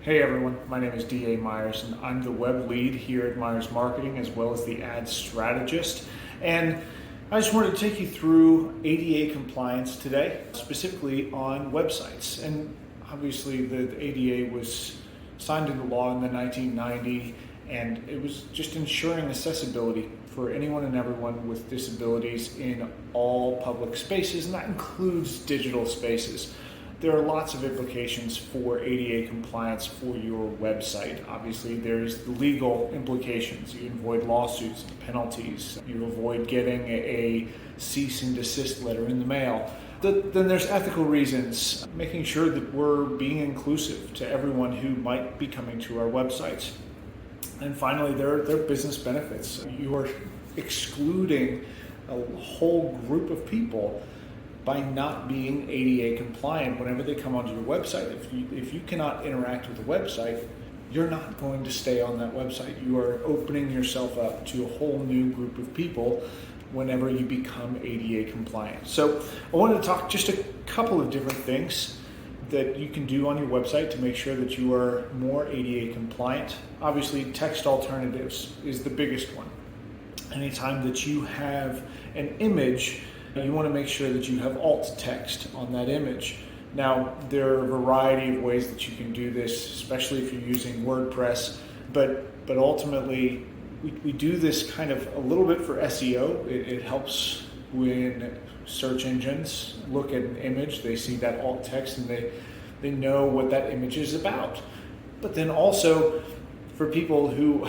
Hey everyone, my name is D.A. Myers and I'm the web lead here at Myers Marketing as well as the ad strategist. And I just wanted to take you through ADA compliance today, specifically on websites. And obviously the ADA was signed into law in the 1990, and it was just ensuring accessibility for anyone and everyone with disabilities in all public spaces, and that includes digital spaces. There are lots of implications for ADA compliance for your website. Obviously, there's the legal implications. You avoid lawsuits and penalties. You avoid getting a cease and desist letter in the mail. Then there's ethical reasons, making sure that we're being inclusive to everyone who might be coming to our websites. And finally, there are business benefits. You are excluding a whole group of people by not being ADA compliant whenever they come onto your website. If you cannot interact with the website, you're not going to stay on that website. You are opening yourself up to a whole new group of people whenever you become ADA compliant. So I wanted to talk just a couple of different things that you can do on your website to make sure that you are more ADA compliant. Obviously, text alternatives is the biggest one. Anytime that you have an image, you want to make sure that you have alt text on that image. Now, there are a variety of ways that you can do this, especially if you're using WordPress, but ultimately we do this kind of a little bit for SEO. It helps when search engines look at an image, they see that alt text and they know what that image is about. But then also, for people who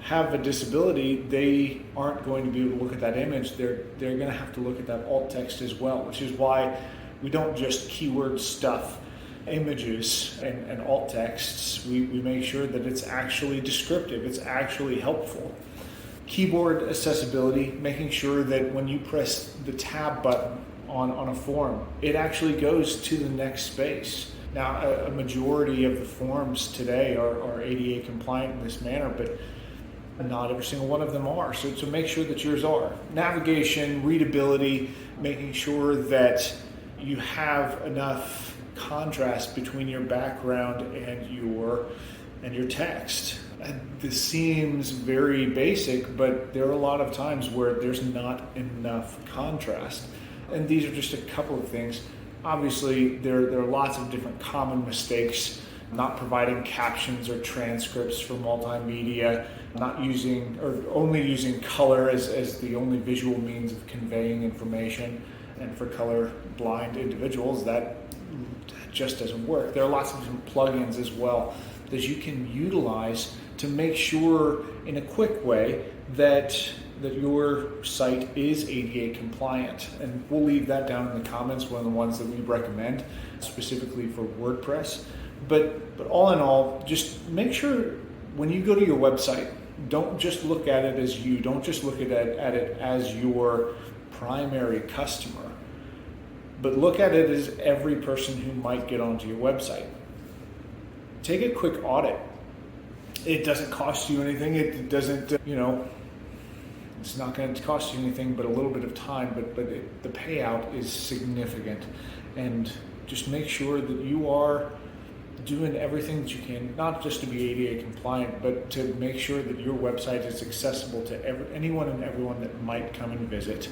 have a disability, they aren't going to be able to look at that image. They're going to have to look at that alt text as well, which is why we don't just keyword stuff images and alt texts. We make sure that it's actually descriptive, it's actually helpful. Keyboard accessibility, making sure that when you press the tab button on a form, it actually goes to the next space. Now, a majority of the forms today are ADA compliant in this manner, but not every single one of them are. So make sure that yours are. Navigation, readability, making sure that you have enough contrast between your background and your text. And this seems very basic, but there are a lot of times where there's not enough contrast. And these are just a couple of things. Obviously, there are lots of different common mistakes, not providing captions or transcripts for multimedia, not using or only using color as the only visual means of conveying information. And for color blind individuals, that just doesn't work. There are lots of different plugins as well that you can utilize to make sure in a quick way that your site is ADA compliant. And we'll leave that down in the comments, one of the ones that we recommend specifically for WordPress. But all in all, just make sure when you go to your website, don't just look at it as you, don't just look at it as your primary customer, but look at it as every person who might get onto your website. Take a quick audit. It doesn't cost you anything. It doesn't, it's not going to cost you anything but a little bit of time, but the payout is significant. And just make sure that you are doing everything that you can, not just to be ADA compliant, but to make sure that your website is accessible to anyone and everyone that might come and visit.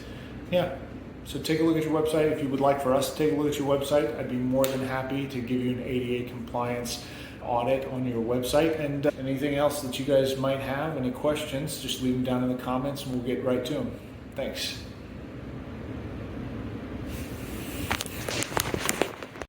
Yeah, so take a look at your website. If you would like for us to take a look at your website, I'd be more than happy to give you an ADA compliance audit on your website. And anything else that you guys might have, any questions, just leave them down in the comments and we'll get right to them. Thanks.